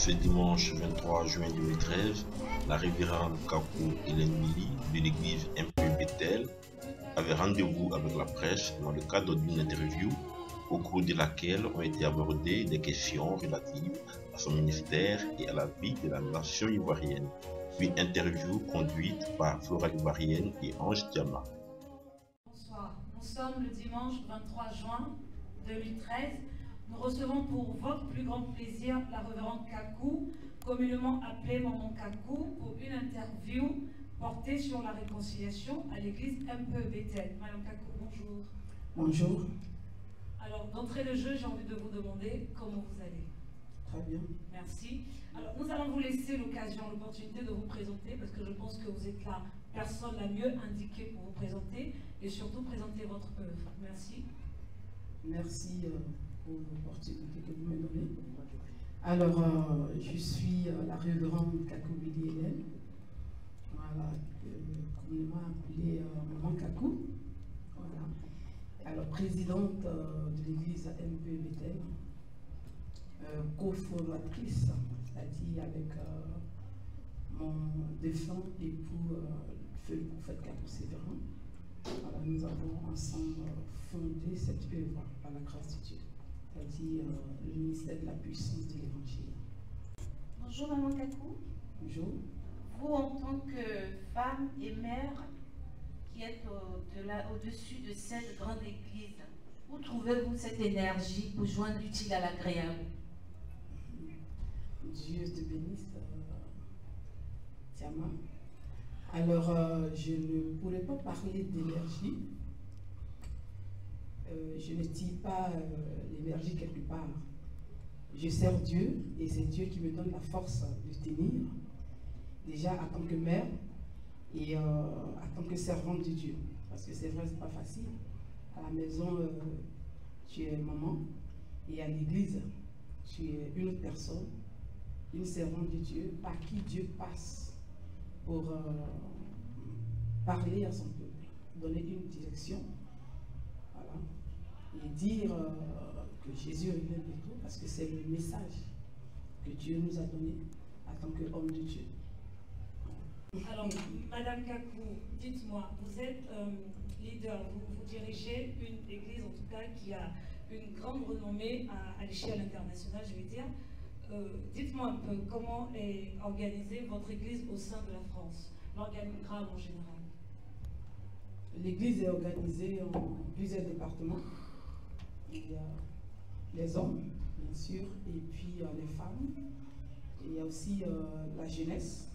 Ce dimanche 23 juin 2013, la révérende Kakou Hélène Mili de l'église MP Bethel avait rendez-vous avec la presse dans le cadre d'une interview au cours de laquelle ont été abordées des questions relatives à son ministère et à la vie de la nation ivoirienne. Une interview conduite par Flora Ivoirienne et Ange Diama. Bonsoir, nous sommes le dimanche 23 juin 2013. Nous recevons pour votre plus grand plaisir la révérende Kakou, communément appelée Maman Kakou, pour une interview portée sur la réconciliation à l'église MP Bethel. Madame Kakou, bonjour. Bonjour. Alors, d'entrée de jeu, j'ai envie de vous demander comment vous allez. Très bien. Merci. Alors, nous allons vous laisser l'occasion, l'opportunité de vous présenter, parce que je pense que vous êtes la personne la mieux indiquée pour vous présenter et surtout présenter votre œuvre. Merci. Merci pour l'opportunité que vous me donnez. Alors, je suis la révérende Kakou Hélène, voilà, communément appelée Maman Kakou. Voilà. Alors, présidente de l'église MP Bethel, cofondatrice, c'est-à-dire avec mon défunt époux, feu le prophète Kakou Sévérin. Voilà, nous avons ensemble fondé cette œuvre par la grâce de Dieu, c'est-à-dire le ministère de la puissance de l'Évangile. Bonjour Maman Kakou. Bonjour. Vous, en tant que femme et mère qui êtes au-dessus de cette grande église, où trouvez-vous cette énergie pour joindre l'utile à l'agréable? Dieu te bénisse, Tiama. Alors, je ne pourrais pas parler d'énergie. Je ne tire pas l'énergie quelque part. Je sers Dieu et c'est Dieu qui me donne la force de tenir, déjà en tant que mère et en tant que servante de Dieu. Parce que c'est vrai, c'est pas facile. À la maison, tu es maman et à l'église, tu es une autre personne, une servante de Dieu par qui Dieu passe pour parler à son peuple, donner une direction, voilà, et dire que Jésus revient bientôt, parce que c'est le message que Dieu nous a donné en tant qu'homme de Dieu. Alors, Madame Kakou, dites-moi, vous êtes leader, vous dirigez une église en tout cas qui a une grande renommée à l'échelle internationale, je vais dire. Dites-moi un peu comment est organisée votre église au sein de la France, l'organigramme en général. L'église est organisée en plusieurs départements. Il y a les hommes, bien sûr, et puis les femmes. Il y a aussi la jeunesse.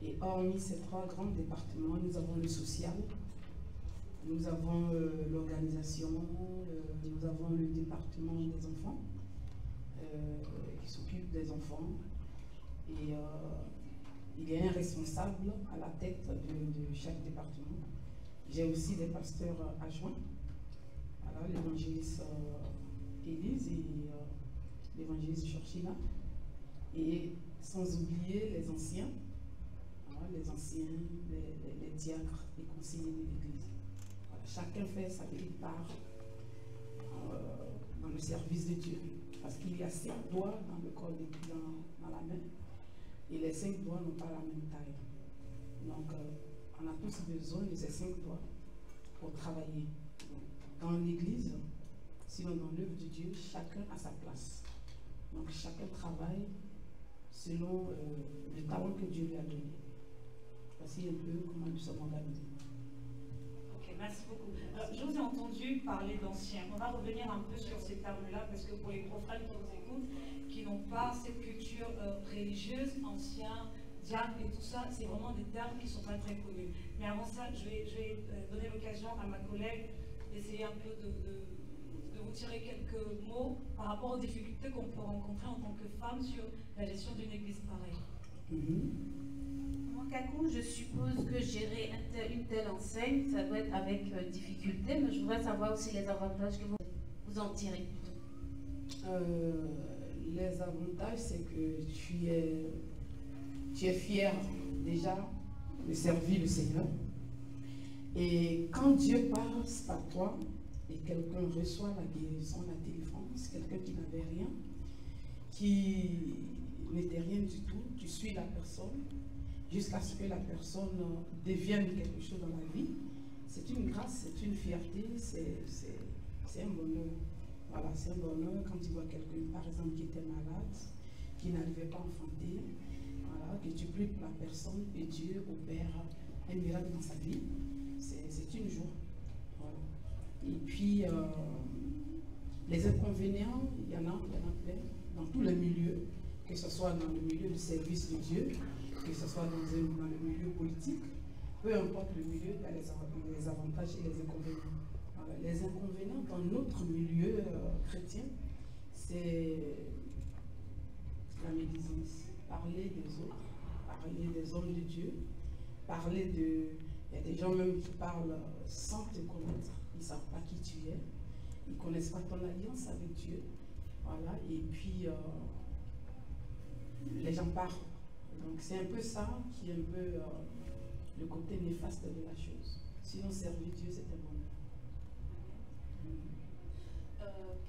Et hormis ces trois grands départements, nous avons le social, nous avons l'organisation, nous avons le département des enfants, qui s'occupe des enfants. Et il y a un responsable à la tête de chaque département. J'ai aussi des pasteurs adjoints, voilà, l'évangéliste Élise et l'évangéliste Chorchina. Et sans oublier les anciens, voilà, les anciens, les diacres, les conseillers de l'église. Voilà, chacun fait sa petite part dans le service de Dieu. Parce qu'il y a 5 doigts dans le corps dans la main, et les 5 doigts n'ont pas la même taille. Donc, on a tous besoin de ces 5 doigts pour travailler. Dans l'église, sinon dans l'œuvre de Dieu, chacun a sa place. Donc, chacun travaille selon le talent que Dieu lui a donné. Voici un peu comment nous sommes organisés. Ok, merci beaucoup. Je vous ai entendu parler d'anciens. On va revenir un peu sur ces termes-là parce que pour les profanes qui nous écoutent, qui n'ont pas cette culture religieuse, anciens, diacres et tout ça, c'est vraiment des termes qui ne sont pas très connus. Mais avant ça, je vais donner l'occasion à ma collègue d'essayer un peu de vous tirer quelques mots par rapport aux difficultés qu'on peut rencontrer en tant que femme sur la gestion d'une église pareille. Maman Kakou, je suppose que gérer une telle enseigne, ça doit être avec difficulté, mais je voudrais savoir aussi les avantages que vous en tirez. Les avantages, c'est que tu es fier déjà de servir le Seigneur. Et quand Dieu passe par toi et quelqu'un reçoit la guérison, la délivrance, quelqu'un qui n'avait rien, qui n'étais rien du tout, tu suis la personne jusqu'à ce que la personne devienne quelque chose dans la vie. C'est une grâce, c'est une fierté, c'est un bonheur. Voilà, c'est un bonheur quand tu vois quelqu'un, par exemple, qui était malade, qui n'arrivait pas à enfanter, voilà, que tu pries pour la personne et Dieu opère un miracle dans sa vie. C'est une joie. Voilà. Et puis, les inconvénients, il y en a plein, dans tous les milieux, que ce soit dans le milieu du service de Dieu, que ce soit dans le milieu politique, peu importe le milieu, il y a les avantages et les inconvénients. Voilà. Les inconvénients dans notre milieu chrétien, c'est la médisance, parler des autres, parler des hommes de Dieu, parler de... Il y a des gens même qui parlent sans te connaître, ils ne savent pas qui tu es, ils ne connaissent pas ton alliance avec Dieu. Voilà, et puis les gens parlent. Donc c'est un peu ça qui est un peu le côté néfaste de la chose. Sinon, servir Dieu, c'est un bonheur.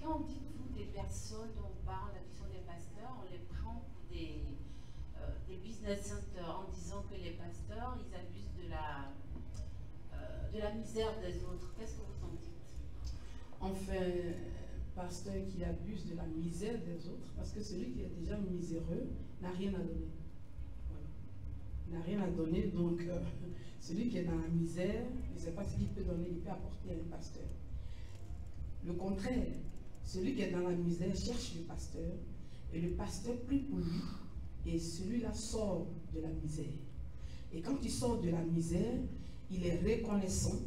Quand dites-vous des personnes dont on parle, qui sont des pasteurs, on les prend pour des business centers en disant que les pasteurs, ils abusent de la misère des autres. Qu'est-ce que vous en dites? Enfin, pasteur qui abuse de la misère des autres, parce que celui qui est déjà miséreux n'a rien à donner. Voilà. Il n'a rien à donner, donc celui qui est dans la misère, je ne sais pas ce qu'il peut donner, il peut apporter à un pasteur. Le contraire, celui qui est dans la misère cherche le pasteur, et le pasteur prie pour lui, et celui-là sort de la misère. Et quand il sort de la misère, il est reconnaissant,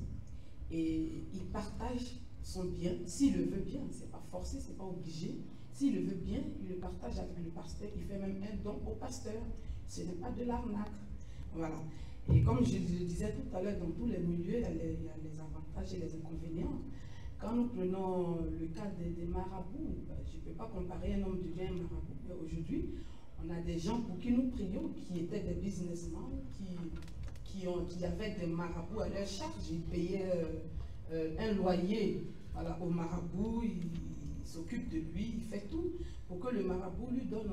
et il partage son bien, s'il le veut bien, c'est pas forcé, c'est pas obligé. S'il le veut bien, il le partage avec le pasteur, il fait même un don au pasteur. Ce n'est pas de l'arnaque. Voilà. Et comme je le disais tout à l'heure, dans tous les milieux, il y a les avantages et les inconvénients. Quand nous prenons le cas des marabouts, je ne peux pas comparer un homme de Dieu à un marabout, mais aujourd'hui, on a des gens pour qui nous prions, qui étaient des businessmen, qui avaient des marabouts à leur charge, ils payaient un loyer, voilà, au marabout, il s'occupe de lui, il fait tout pour que le marabout lui donne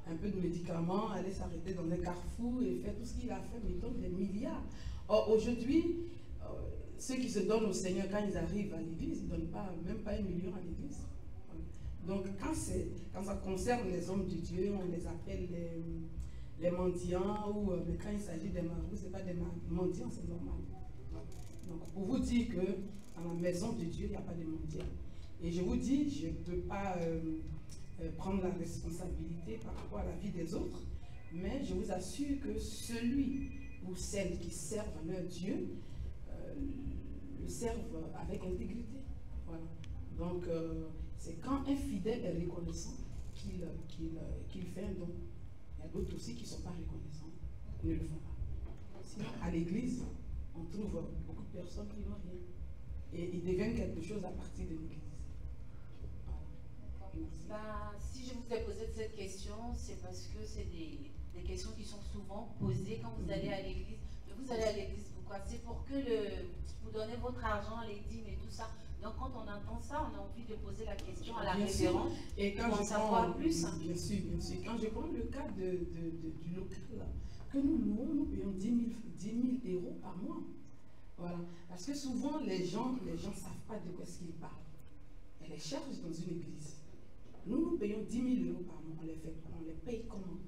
un peu de médicaments, aller s'arrêter dans un carrefour et faire tout ce qu'il a fait, mais il donne des milliards. Or aujourd'hui, ceux qui se donnent au Seigneur, quand ils arrivent à l'église, ils ne donnent même pas 1 million à l'église. Voilà. Donc quand ça concerne les hommes de Dieu, on les appelle les mendiants, mais quand il s'agit des marabouts, ce n'est pas des mendiants, c'est normal. Voilà. Donc pour vous dire que dans la maison de Dieu, il n'y a pas de mendiants. Et je vous dis, je ne peux pas prendre la responsabilité par rapport à la vie des autres, mais je vous assure que celui ou celle qui servent leur Dieu le servent avec intégrité. Voilà. Donc, c'est quand un fidèle est reconnaissant qu'il fait un don. Il y a d'autres aussi qui ne sont pas reconnaissants, qui ne le font pas. Sinon, à l'église, on trouve beaucoup de personnes qui n'ont rien. Et ils deviennent quelque chose à partir de l'église. Si je vous ai posé cette question, c'est parce que c'est des questions qui sont souvent posées quand vous allez à l'église. Vous allez à l'église pourquoi? C'est pour que vous donnez votre argent à les dîmes et tout ça. Donc quand on entend ça, on a envie de poser la question à la révérende. Et quand pour en savoir plus. Bien sûr, bien sûr. Quand je prends le cas du local, là, que nous louons, nous payons 10 000 euros par mois. Voilà. Parce que souvent, les gens ne savent pas de quoi est-ce qu'ils parlent. Il y a les charges dans une église. Nous payons 10 000 euros par mois. On les paye comment?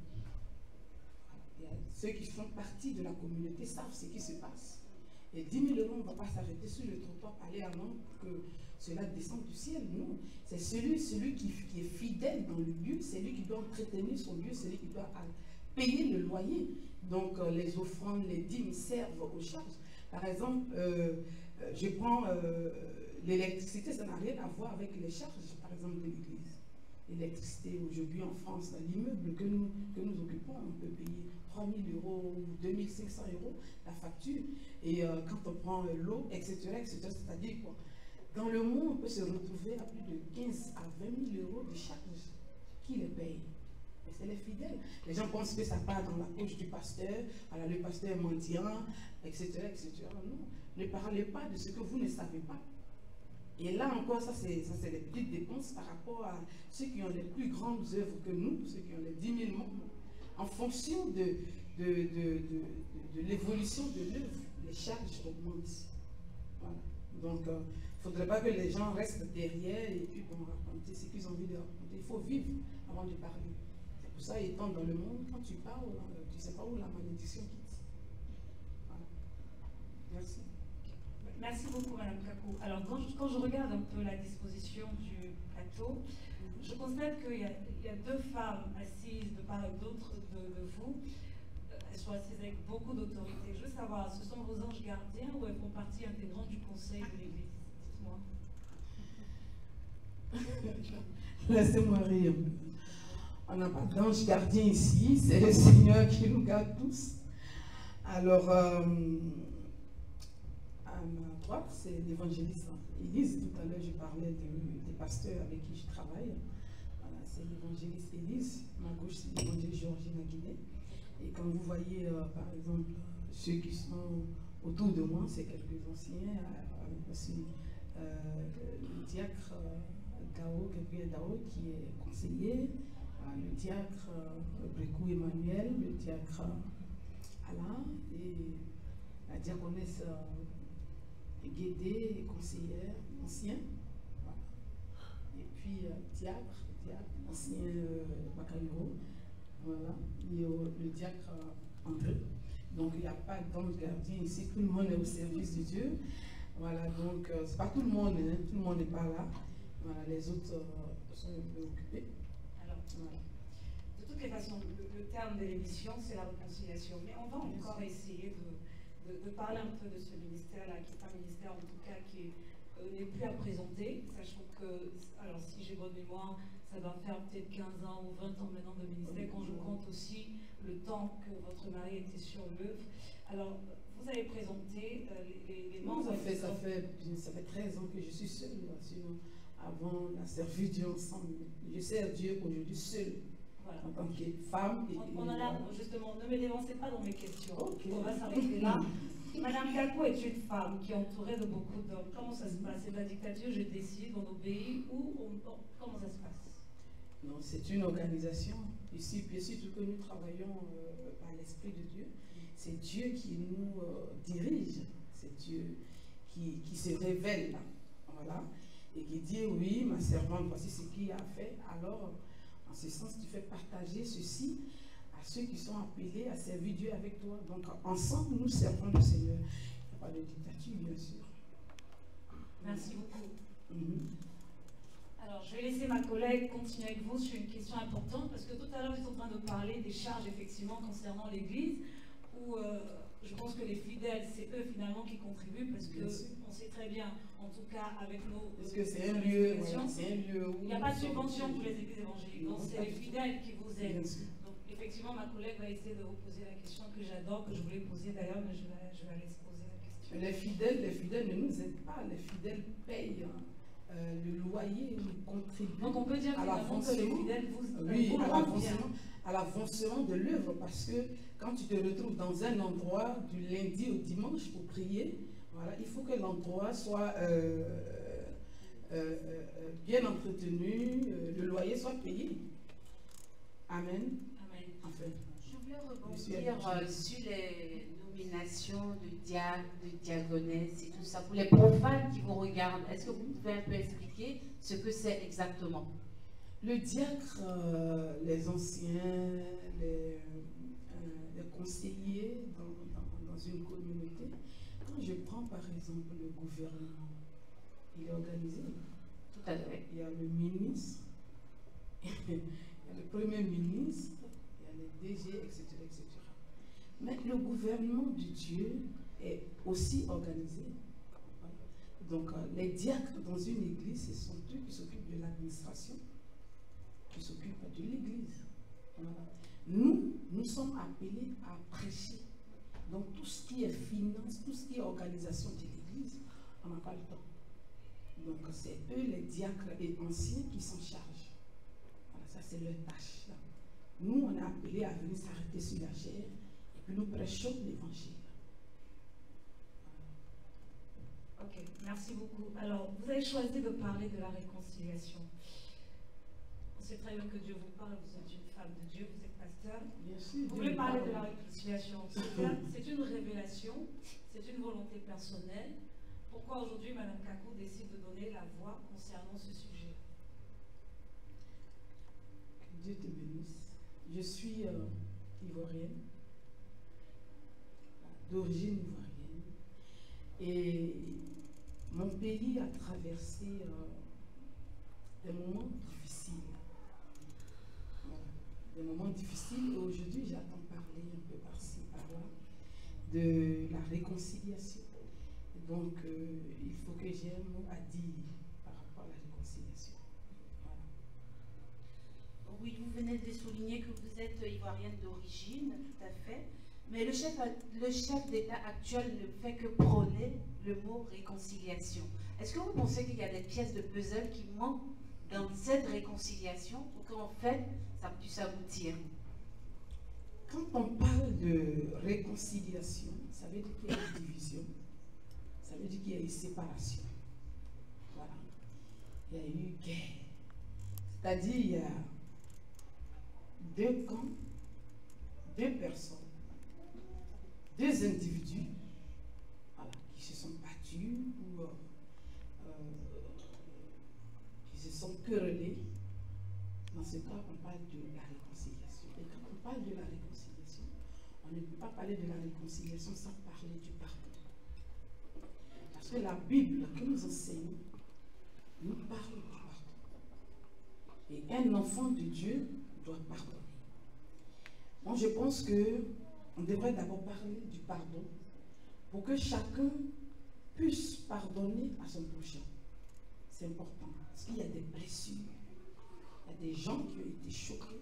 Voilà. Ceux qui font partie de la communauté savent ce qui se passe. Et 10 000 euros, on ne va pas s'arrêter sur le trottoir, parler à l'homme pour que cela descende du ciel. Non. C'est celui qui est fidèle dans le lieu, c'est lui qui doit entretenir son lieu, c'est lui qui doit payer le loyer. Donc les offrandes, les dîmes servent aux charges. Par exemple, je prends l'électricité, ça n'a rien à voir avec les charges, par exemple, de l'église. L'électricité, aujourd'hui en France, l'immeuble que nous occupons, on peut payer 3 000 euros ou 2 500 euros la facture. Et quand on prend l'eau, etc., c'est-à-dire quoi? Dans le monde, on peut se retrouver à plus de 15 à 20 000 euros de charges. Qui les paye? C'est les fidèles. Les gens pensent que ça part dans la poche du pasteur, voilà, le pasteur est mendiant, etc., etc. Non, ne parlez pas de ce que vous ne savez pas. Et là encore, ça c'est des petites dépenses par rapport à ceux qui ont les plus grandes œuvres que nous, ceux qui ont les 10 000 membres, en fonction de l'évolution de l'œuvre, les charges augmentent. Voilà. Donc, il ne faudrait pas que les gens restent derrière et puis vont raconter ce qu'ils ont envie de raconter. Il faut vivre avant de parler. C'est pour ça, étant dans le monde, quand tu parles, tu ne sais pas où la malédiction quitte. Voilà. Merci. Merci beaucoup, Madame Kakou. Alors, quand je regarde un peu la disposition du plateau, je constate qu'il y a deux femmes assises de part et d'autre de vous. Elles sont assises avec beaucoup d'autorité. Je veux savoir, ce sont vos anges gardiens ou elles font partie intégrante du conseil de l'Église? Dites-moi. Laissez-moi rire. On n'a pas d'ange gardien ici, c'est le Seigneur qui nous garde tous. Alors, à ma droite, c'est l'évangéliste Élise. Tout à l'heure, je parlais des pasteurs avec qui je travaille. Voilà, c'est l'évangéliste Élise. À ma gauche, c'est l'évangéliste Georgine Aguilé. Et quand vous voyez, par exemple, ceux qui sont autour de moi, c'est quelques anciens, aussi le diacre Dao, Gabriel Dao, qui est conseiller, le diacre Brécou Emmanuel, le diacre Alain, et la diaconesse Guédé, conseillère, ancien. Voilà. Et puis diacre, ancien Bacaluro. Voilà. Et le diacre André. Donc il n'y a pas d'ange gardien ici, tout le monde est au service de Dieu. Voilà, donc c'est pas tout le monde, hein, tout le monde n'est pas là. Voilà, les autres sont un peu occupés. Alors, voilà. De toutes les façons, le terme de l'émission, c'est la réconciliation. Mais on va encore essayer de parler un peu de ce ministère-là, qui est un ministère en tout cas qui n'est plus à présenter, sachant que, alors si j'ai bonne mémoire, ça doit faire peut-être 15 ans ou 20 ans maintenant de ministère, quand je compte aussi le temps que votre mari était sur l'œuvre. Alors, vous avez présenté les membres... Ça fait 13 ans que je suis seule, sinon avant on a servi Dieu ensemble. Je sers Dieu aujourd'hui seule. Voilà. En tant que femme. On en a, justement, ne me dévancez pas dans mes questions. Okay. On va s'arrêter là. Madame Kakou est une femme qui est entourée de beaucoup d'hommes. Comment ça se passe? C'est de la dictature, je décide, on obéit, ou comment ça se passe? Non, c'est une organisation. Ici, puis surtout que nous travaillons par l'Esprit de Dieu. C'est Dieu qui nous dirige. C'est Dieu qui se révèle là. Voilà. Et qui dit, oui, ma servante, voici ce qu'il a fait. Alors, en ce sens, tu fais partager ceci à ceux qui sont appelés à servir Dieu avec toi. Donc, ensemble, nous servons le Seigneur. Il n'y a pas de dictature, bien sûr. Merci beaucoup. Alors, je vais laisser ma collègue continuer avec vous sur une question importante, parce que tout à l'heure, vous êtes en train de parler des charges, effectivement, concernant l'Église, où je pense que les fidèles, c'est eux, finalement, qui contribuent, parce qu'on sait très bien, en tout cas, avec nos... Parce que c'est un lieu, voilà, c'est un lieu où... Il n'y a pas de subvention pour les églises évangéliques, donc c'est les fidèles qui vous aident. Donc, effectivement, ma collègue va essayer de vous poser la question que j'adore, que je voulais poser d'ailleurs, mais je vais la laisser poser la question. Les fidèles ne nous aident pas, les fidèles payent le loyer, nous contribuent. Donc on peut dire que les fidèles vous à l'avancement de l'œuvre, parce que quand tu te retrouves dans un endroit du lundi au dimanche pour prier, voilà, il faut que l'endroit soit bien entretenu, le loyer soit payé. Amen. Amen. Enfin, je voulais rebondir sur les nominations de diacre, de diaconesse et tout ça. Pour les profanes qui vous regardent, est-ce que vous pouvez un peu expliquer ce que c'est exactement? Le diacre, les anciens, les conseillers dans une communauté, quand je prends par exemple le gouvernement, il est organisé. Tout à fait. Il y a le ministre, il y a le premier ministre, il y a les DG, etc., etc. Mais le gouvernement de Dieu est aussi organisé. Donc, les diacres dans une église, ce sont eux qui s'occupent de l'administration, qui s'occupent de l'église. Voilà. Nous sommes appelés à prêcher. Donc, tout ce qui est finance, tout ce qui est organisation de l'église, on n'a pas le temps. Donc, c'est eux, les diacres et anciens, qui s'en chargent. Voilà, ça, c'est leur tâche. Là. Nous, on est appelés à venir s'arrêter sur la chair et puis nous prêchons l'évangile. Ok, merci beaucoup. Alors, vous avez choisi de parler de la réconciliation. On sait très bien que Dieu vous parle, vous êtes une femme de Dieu, vous êtes pasteur. Bien sûr. Vous voulez parler de la réconciliation. C'est une révélation, c'est une volonté personnelle. Pourquoi aujourd'hui Mme Kakou décide de donner la voix concernant ce sujet? Que Dieu te bénisse. Je suis ivoirienne, d'origine ivoirienne, et mon pays a traversé des moments difficiles. Voilà. Des moments difficiles, et aujourd'hui j'entends parler un peu par-ci, par-là, de la réconciliation. Donc il faut que j'ai un mot à dire par rapport à la réconciliation. Voilà. Oui, vous venez de souligner que vous êtes ivoirienne d'origine, tout à fait. Mais le chef d'État actuel ne fait que prôner le mot réconciliation. Est-ce que vous pensez qu'il y a des pièces de puzzle qui manquent dans cette réconciliation pour qu'en fait, ça puisse aboutir? Quand on parle de réconciliation, ça veut dire qu'il y a une division, ça veut dire qu'il y a une séparation. Voilà. Il y a eu guerre. C'est-à-dire il y a deux camps, deux personnes, deux individus, voilà, qui se sont battus ou qui se sont querellés. Dans ce cas, on parle de la réconciliation. Et quand on parle de la réconciliation, on ne peut pas parler de la réconciliation sans parler du pardon. Parce que la Bible que nous enseignons nous parle du pardon. Et un enfant de Dieu doit pardonner. Moi, je pense qu'on devrait d'abord parler du pardon pour que chacun puisse pardonner à son prochain. C'est important. Parce qu'il y a des blessures. Il y a des gens qui ont été choqués,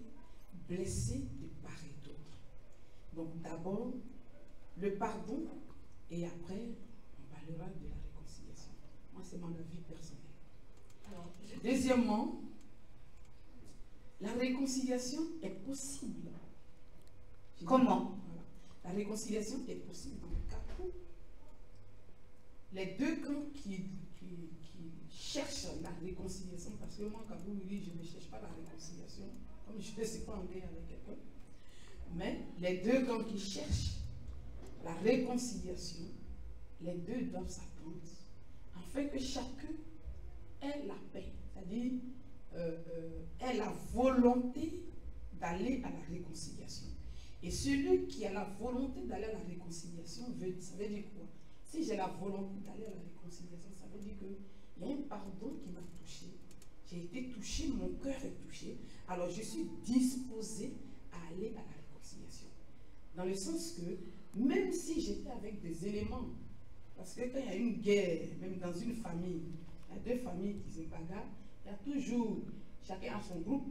blessés de part et d'autre. Donc d'abord, le pardon, et après, on parlera de la réconciliation. Moi, c'est mon avis personnel. Alors, deuxièmement, la réconciliation est possible. Comment? Voilà. La réconciliation est possible dans le cas où les deux camps qui cherchent la réconciliation, parce que moi, quand vous me dites, je ne cherche pas la réconciliation, comme je ne suis pas en guerre avec quelqu'un, mais les deux camps qui cherchent la réconciliation, les deux doivent s'attendre afin que chacun ait la paix, c'est-à-dire ait la volonté d'aller à la réconciliation. Et celui qui a la volonté d'aller à la réconciliation, ça veut dire quoi? Si j'ai la volonté d'aller à la réconciliation, ça veut dire qu'il y a un pardon qui m'a touché. J'ai été touché, mon cœur est touché. Alors je suis disposé à aller à la réconciliation. Dans le sens que, même si j'étais avec des éléments, parce que quand il y a une guerre, même dans une famille, il y a deux familles qui se bagarrent, il y a toujours, chacun a son groupe.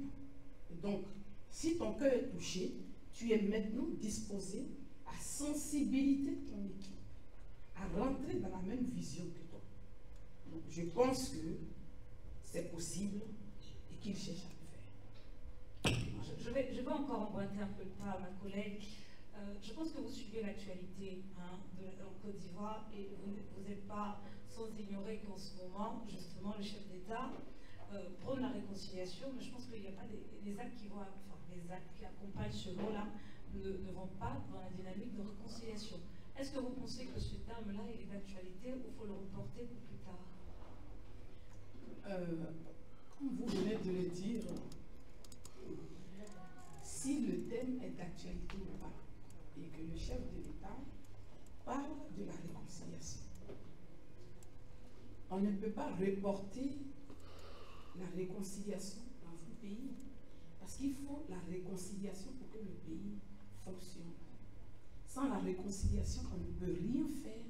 Et donc, si ton cœur est touché, tu es maintenant disposé à sensibiliser ton équipe, à rentrer dans la même vision que toi. Donc, je pense que c'est possible et qu'il cherche à le faire. Je vais encore emprunter un peu le pas à ma collègue. Je pense que vous suivez l'actualité en Côte d'Ivoire et vous n'êtes pas sans ignorer qu'en ce moment, justement, le chef d'État prône la réconciliation, mais je pense qu'il n'y a pas des actes qui vont, enfin, les actes qui accompagnent ce mot-là ne vont pas dans la dynamique de réconciliation. Est-ce que vous pensez que ce terme-là est d'actualité ou il faut le reporter pour plus tard? Comme vous venez de le dire, si le thème est d'actualité ou pas, et que le chef de l'État parle de la réconciliation, on ne peut pas reporter la réconciliation dans un pays, parce qu'il faut la réconciliation pour que le pays fonctionne. Sans la réconciliation, on ne peut rien faire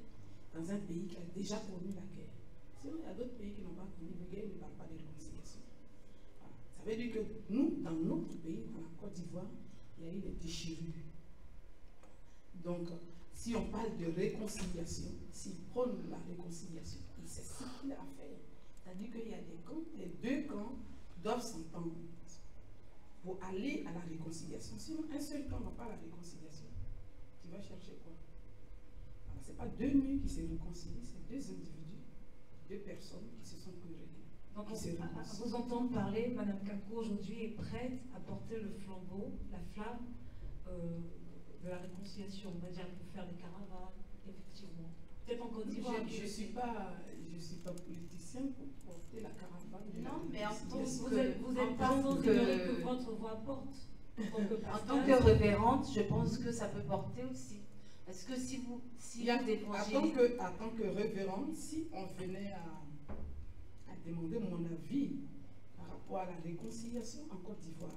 dans un pays qui a déjà connu la guerre. Sinon, il y a d'autres pays qui n'ont pas connu la guerre et ne parlent pas de réconciliation. Voilà. Ça veut dire que nous, dans notre pays, dans la Côte d'Ivoire, il y a eu des déchirures. Donc, si on parle de réconciliation, s'il prône la réconciliation, c'est ce qu'il a à faire. C'est-à-dire qu'il y a des camps, les deux camps doivent s'entendre pour aller à la réconciliation. Sinon, un seul camp n'a pas la réconciliation. Tu vas chercher quoi? Ce n'est pas deux nuits qui se réconcilient, c'est deux individus personnes qui se sont querellées. Donc, qui se à réconcilient. vous entendre parler, Madame Kakou aujourd'hui est prête à porter le flambeau, la flamme de la réconciliation. On va dire qu'elle peut faire des caravanes, effectivement. Peut-être en Côte d'Ivoire. Je ne suis pas politicien pour porter la caravane. Non, mais en tant Vous êtes pas sans ignorer que votre voix porte. En tant que révérende, je pense que ça peut porter aussi. Parce que si vous en tant que révérende, si on venait à demander mon avis par rapport à la réconciliation en Côte d'Ivoire,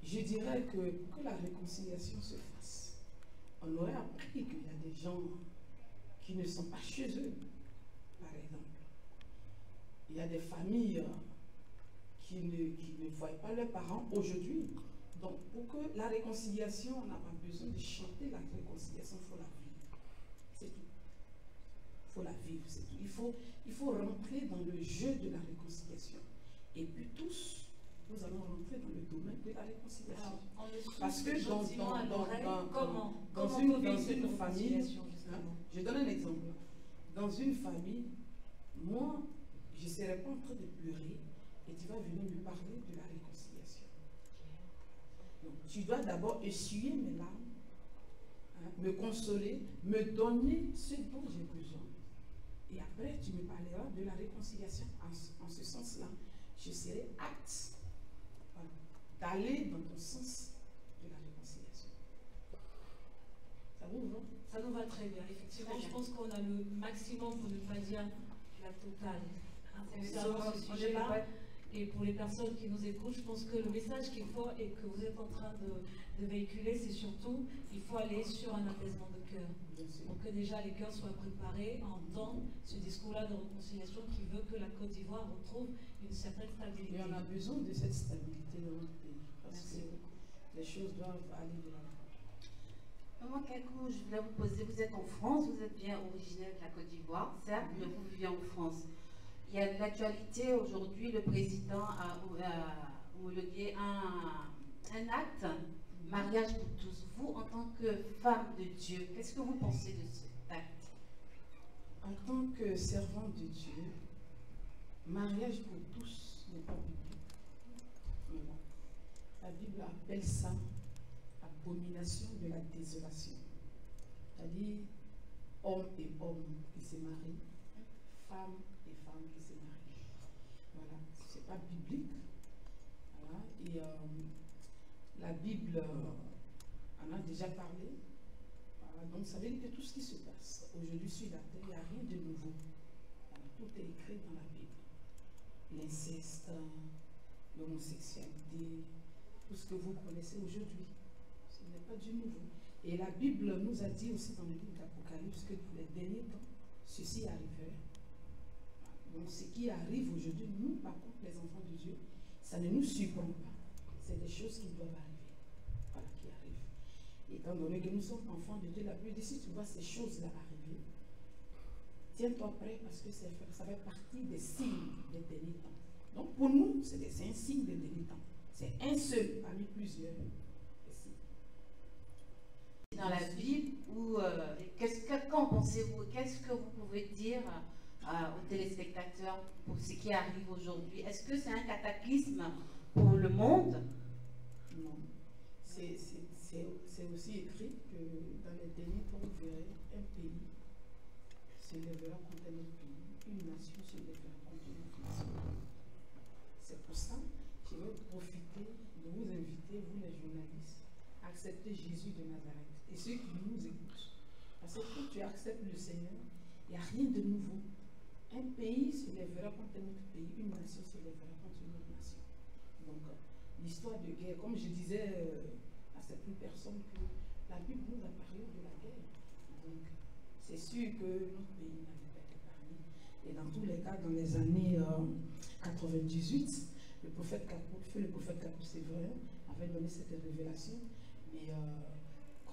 je dirais que pour que la réconciliation se fasse, on aurait appris qu'il y a des gens qui ne sont pas chez eux, par exemple. Il y a des familles qui ne voient pas leurs parents aujourd'hui. Donc, pour que la réconciliation, on n'a pas besoin de chanter la réconciliation, il faut la vivre. C'est tout. Il faut la vivre, c'est tout. Il faut rentrer dans le jeu de la réconciliation. Et puis tous, nous allons rentrer dans le domaine de la réconciliation. Parce que dans une famille, je donne un exemple. Dans une famille, moi, je ne serai pas en train de pleurer et tu vas venir me parler de la réconciliation. Donc, tu dois d'abord essuyer mes larmes, me consoler, me donner ce dont j'ai besoin. Et après, tu me parleras de la réconciliation. En ce sens-là, je serai apte d'aller dans ton sens de la réconciliation. Ça vous va? Ça nous va très bien. Effectivement, je pense qu'on a le maximum, pour ne pas dire la totale, concernant ce sujet-là. Et pour les personnes qui nous écoutent, je pense que le message qu'il faut et que vous êtes en train de véhiculer, c'est surtout il faut aller sur un apaisement de cœur. Pour que déjà les cœurs soient préparés à entendre ce discours-là de réconciliation qui veut que la Côte d'Ivoire retrouve une certaine stabilité. Et on a besoin de cette stabilité dans notre pays. Parce que les choses doivent aller de l'avant. Maman Kakou, je voulais vous poser, vous êtes en France, vous êtes bien originaire de la Côte d'Ivoire, certes, mais vous vivez en France. Il y a de l'actualité aujourd'hui, le président a homologué un acte, mariage pour tous. Vous, en tant que femme de Dieu, qu'est-ce que vous pensez de cet acte? En tant que servant de Dieu, mariage pour tous n'est pas biblique. Voilà. La Bible appelle ça abomination de la désolation. C'est-à-dire homme et homme qui se marient, femme et femme qui se marient. Voilà, c'est pas biblique. Voilà. Et la Bible en a déjà parlé. Voilà. Donc ça veut dire que tout ce qui se passe aujourd'hui sur la terre, il n'y a rien de nouveau. Voilà. Tout est écrit dans la Bible. L'inceste, l'homosexualité, tout ce que vous connaissez aujourd'hui. Ce n'est pas du nouveau. Et la Bible nous a dit aussi dans le livre d'Apocalypse que pour les derniers temps, ceci arriverait. Donc ce qui arrive aujourd'hui, nous, par contre, les enfants de Dieu, ça ne nous surprend pas. C'est des choses qui doivent arriver. Voilà, qui arrivent. Et étant donné que nous sommes enfants de Dieu, la Bible dit, si tu vois ces choses-là arriver, tiens-toi prêt parce que ça fait partie des signes des derniers temps. Donc pour nous, c'est un signe des derniers temps. C'est un seul parmi plusieurs. Dans la Bible, qu'en pensez-vous? Qu'est-ce que vous pouvez dire aux téléspectateurs pour ce qui arrive aujourd'hui? Est-ce que c'est un cataclysme pour le monde? Non. C'est aussi écrit que dans les derniers temps, vous verrez un pays se lèvera contre un autre pays, une nation se lèvera contre une autre nation. C'est pour ça que je vais profiter de vous inviter, vous les journalistes, à accepter Jésus de Nazareth. Et ceux qui nous écoutent. Parce que quand tu acceptes le Seigneur, il n'y a rien de nouveau. Un pays se lèvera contre un autre pays, une nation se lèvera contre une autre nation. Donc, l'histoire de guerre, comme je disais à certaines personnes, que la Bible nous a parlé de la guerre. Donc, c'est sûr que notre pays n'avait pas été épargné. Et dans tous les cas, dans les années 98, le prophète Kakou, c'est vrai, avait donné cette révélation. Mais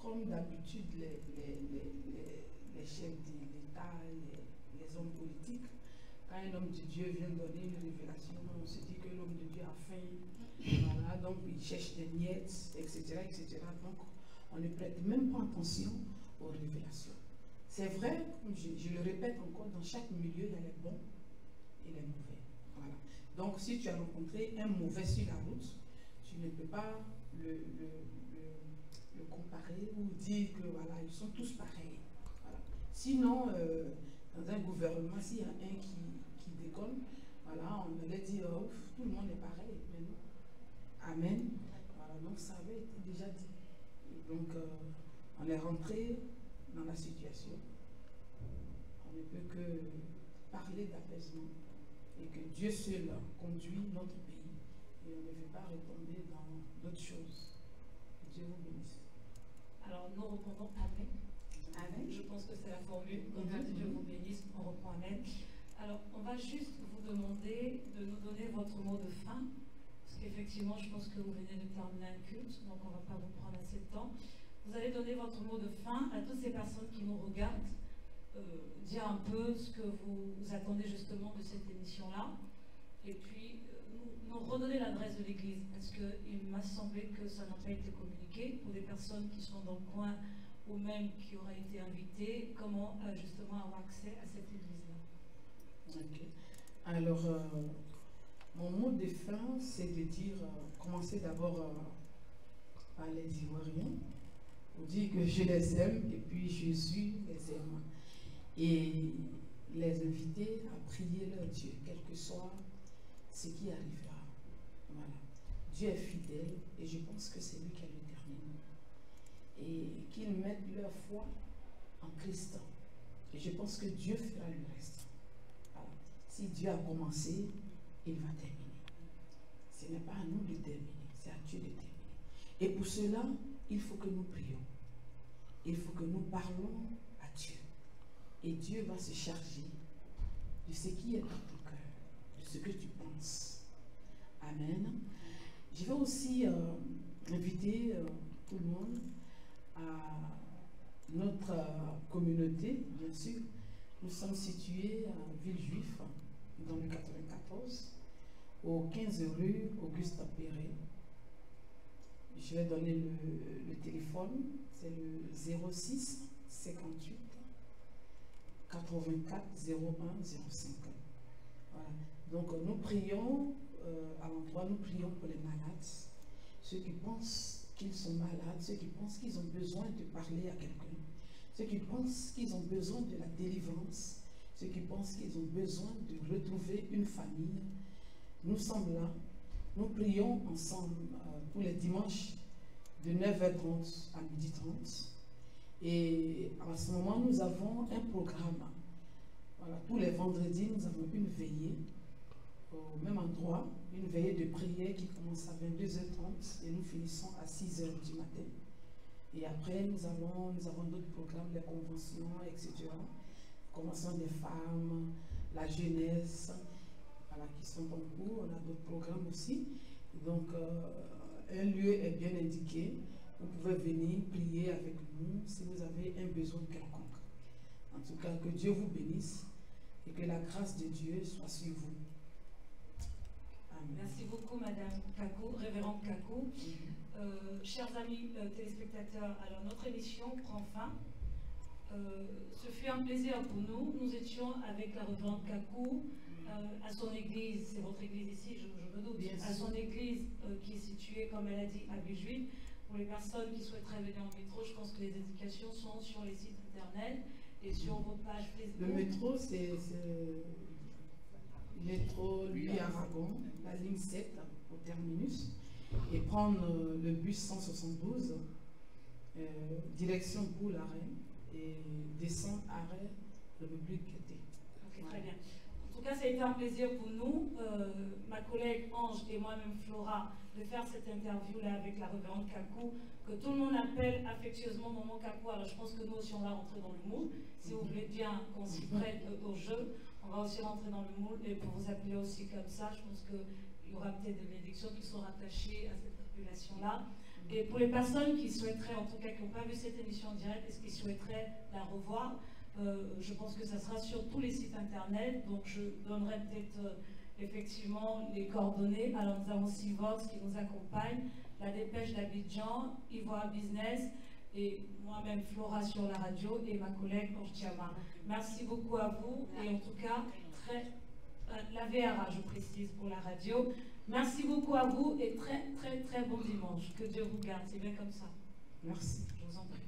comme d'habitude, les chefs de l'État, les hommes politiques, quand un homme de Dieu vient donner une révélation, on se dit que l'homme de Dieu a faim, voilà, donc il cherche des miettes, etc., etc. Donc on ne prête même pas attention aux révélations. C'est vrai, je le répète encore, dans chaque milieu, il y a les bons si tu as rencontré un mauvais sur la route, tu ne peux pas le comparer ou dire que voilà, ils sont tous pareils. Voilà. Sinon, dans un gouvernement, s'il y a un qui déconne, voilà, on allait dire ouf, tout le monde est pareil. Mais non. Amen. Voilà, donc ça avait été déjà dit. Et donc, on est rentré dans la situation. On ne peut que parler d'apaisement et que Dieu seul conduit notre pays et on ne veut pas retomber dans d'autres choses. Que Dieu vous bénisse. Alors nous répondons Amen. Amen. Je pense que c'est la formule. Que Dieu vous bénisse, on reprend Amen. Alors on va juste vous demander de nous donner votre mot de fin. Parce qu'effectivement, je pense que vous venez de terminer un culte, donc on ne va pas vous prendre assez de temps. Vous allez donner votre mot de fin à toutes ces personnes qui nous regardent, dire un peu ce que vous attendez justement de cette émission-là, et puis nous redonner l'adresse de l'église, parce qu'il m'a semblé que ça n'a pas été communiqué pour des personnes qui sont dans le coin ou même qui auraient été invitées, comment justement avoir accès à cette église-là. Ok. Alors, mon mot de fin, c'est de dire, commencer d'abord par les Ivoiriens, pour dire que je les aime et puis Jésus les aime. Et les inviter à prier leur Dieu, quel que soit ce qui arrivera. Voilà. Dieu est fidèle et je pense que c'est lui qui a le dernier mot. Et qu'ils mettent leur foi en Christ. Et je pense que Dieu fera le reste. Voilà. Si Dieu a commencé, il va terminer. Ce n'est pas à nous de terminer, c'est à Dieu de terminer. Et pour cela, il faut que nous prions. Il faut que nous parlons à Dieu. Et Dieu va se charger de ce qui est dans ton cœur, de ce que tu penses. Amen. Je vais aussi inviter tout le monde à notre communauté, bien sûr. Nous sommes situés à Villejuif, dans le 94, au 15 rue Auguste Perret. Je vais donner le téléphone, c'est le 06 58 84 01 05. Voilà. Donc nous prions à l'endroit, nous prions pour les malades, ceux qui pensent qu'ils sont malades, ceux qui pensent qu'ils ont besoin de parler à quelqu'un, ceux qui pensent qu'ils ont besoin de la délivrance, ceux qui pensent qu'ils ont besoin de retrouver une famille. Nous sommes là, nous prions ensemble tous les dimanches de 9h30 à 12h30. Et en ce moment, nous avons un programme. Voilà, tous les vendredis, nous avons une veillée au même endroit, une veillée de prière qui commence à 22h30 et nous finissons à 6h du matin. Et après, nous avons d'autres programmes, les conventions, etc. Convention des femmes, la jeunesse, voilà, qui sont en cours. On a d'autres programmes aussi. Donc, un lieu est bien indiqué. Vous pouvez venir prier avec nous si vous avez un besoin quelconque. En tout cas, que Dieu vous bénisse et que la grâce de Dieu soit sur vous. Amen. Merci beaucoup, Madame Kakou, Révérende Kakou. Chers amis téléspectateurs, alors notre émission prend fin. Ce fut un plaisir pour nous. Nous étions avec la Révérende Kakou à son église, c'est votre église ici, je me doute, à son église qui est située, comme elle a dit, à Villejuif. Pour les personnes qui souhaiteraient venir en métro, je pense que les indications sont sur les sites internet et sur vos pages Facebook. Le métro, c'est métro Louis-Aragon, la ligne 7 au terminus, et prendre le bus 172, direction Boul-Arrêt, et descendre arrêt République Guetté. Ok, très bien. En tout cas, ça a été un plaisir pour nous, ma collègue Ange et moi-même Flora, de faire cette interview-là avec la Révérende Kakou, que tout le monde appelle affectueusement Maman Kakou. Alors je pense que nous aussi, on va rentrer dans le moule. Si vous voulez bien qu'on s'y prête au jeu, on va aussi rentrer dans le moule. Et pour vous appeler aussi comme ça, je pense qu'il y aura peut-être des bénédictions qui sont rattachées à cette appellation-là. Et pour les personnes qui souhaiteraient, en tout cas qui n'ont pas vu cette émission en direct, et qui souhaiteraient la revoir, je pense que ça sera sur tous les sites internet. Donc je donnerai peut-être effectivement les coordonnées. Alors nous avons Sivox qui nous accompagne, la Dépêche d'Abidjan, Ivoire Business et moi-même Flora sur la radio et ma collègue Orchiama. Merci beaucoup à vous et en tout cas la VRA, je précise, pour la radio. Merci beaucoup à vous et très bon dimanche. Que Dieu vous garde, c'est bien comme ça. Merci. Je vous en prie.